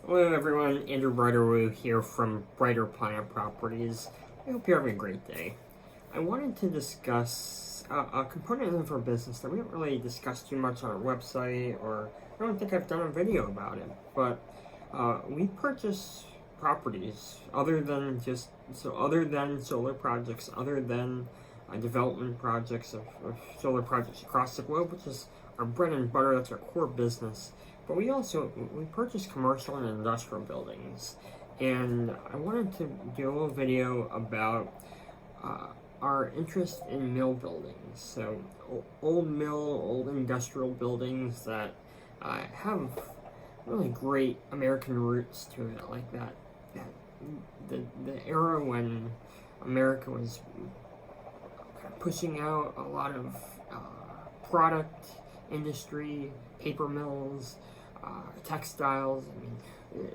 Hello everyone, Andrew Breiter here from Breiter Planet Properties. I hope you're having a great day. I wanted to discuss a component of our business that we haven't really discussed too much on our website, or I don't think I've done a video about it, but we purchase properties other than solar projects, other than development projects of solar projects across the globe, which is our bread and butter. That's our core business. But we purchase commercial and industrial buildings, and I wanted to do a video about our interest in mill buildings. So old industrial buildings that have really great American roots to it, like the era when America was pushing out a lot of product industry, paper mills, textiles. I mean,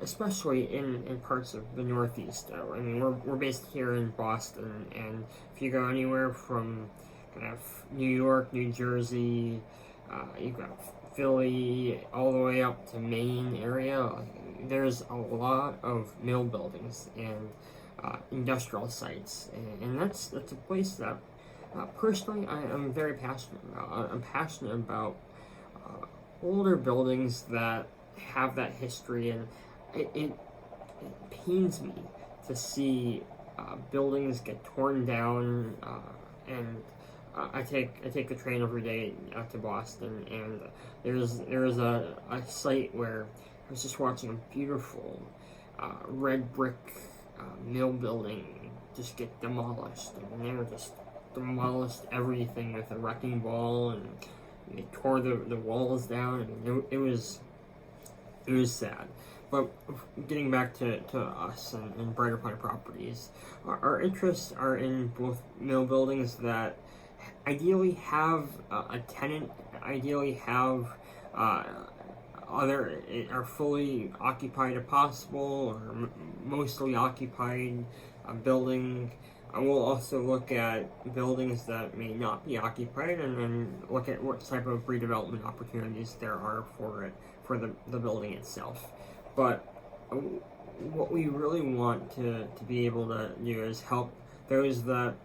especially in parts of the Northeast. I mean, we're based here in Boston, and if you go anywhere from kind of New York, New Jersey, you've got Philly, all the way up to Maine area, there's a lot of mill buildings and industrial sites, and that's a place that personally I'm very passionate about. I'm passionate about older buildings that have that history, and it pains me to see buildings get torn down. And I take the train every day out to Boston, and there's a site where I was just watching a beautiful red brick mill building just get demolished, and they were just demolished everything with a wrecking ball, and they tore the walls down. I mean, it was sad. But getting back to us and Breiter Planet Properties, our interests are in both mill buildings that ideally have a tenant, ideally have are fully occupied if possible, or mostly occupied building. I will also look at buildings that may not be occupied, and then look at what type of redevelopment opportunities there are for it, for the building itself. But what we really want to be able to do is help those that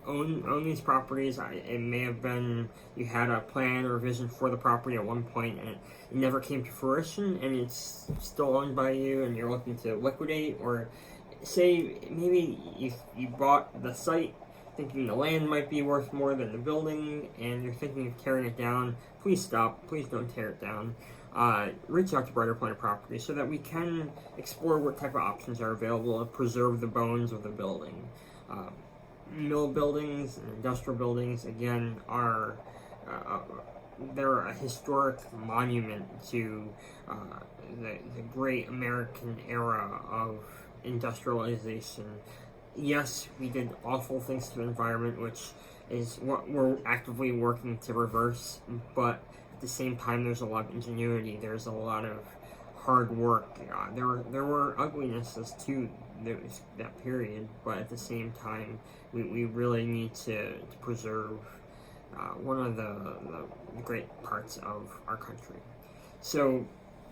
own these properties. It may have been you had a plan or a vision for the property at one point, and it never came to fruition, and it's still owned by you, and you're looking to liquidate, or say maybe you bought the site thinking the land might be worth more than the building, and you're thinking of tearing it down. Please stop. Please don't tear it down. Reach out to Breiter Planet Property so that we can explore what type of options are available to preserve the bones of the building. Mill buildings and industrial buildings, again, are they're a historic monument to the great American era of industrialization. Yes, we did awful things to the environment, which is what we're actively working to reverse, but at the same time there's a lot of ingenuity, there's a lot of hard work. There were uglinesses to that period, but at the same time we really need to preserve one of the great parts of our country. So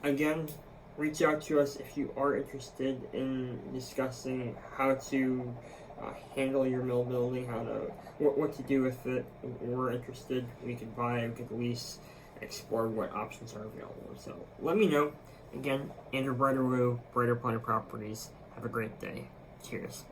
again, reach out to us if you are interested in discussing how to handle your mill building, what to do with it. We're interested. We could buy, we could lease, explore what options are available. So let me know. Again, Andrew Breiter, Breiter Planet Properties. Have a great day. Cheers.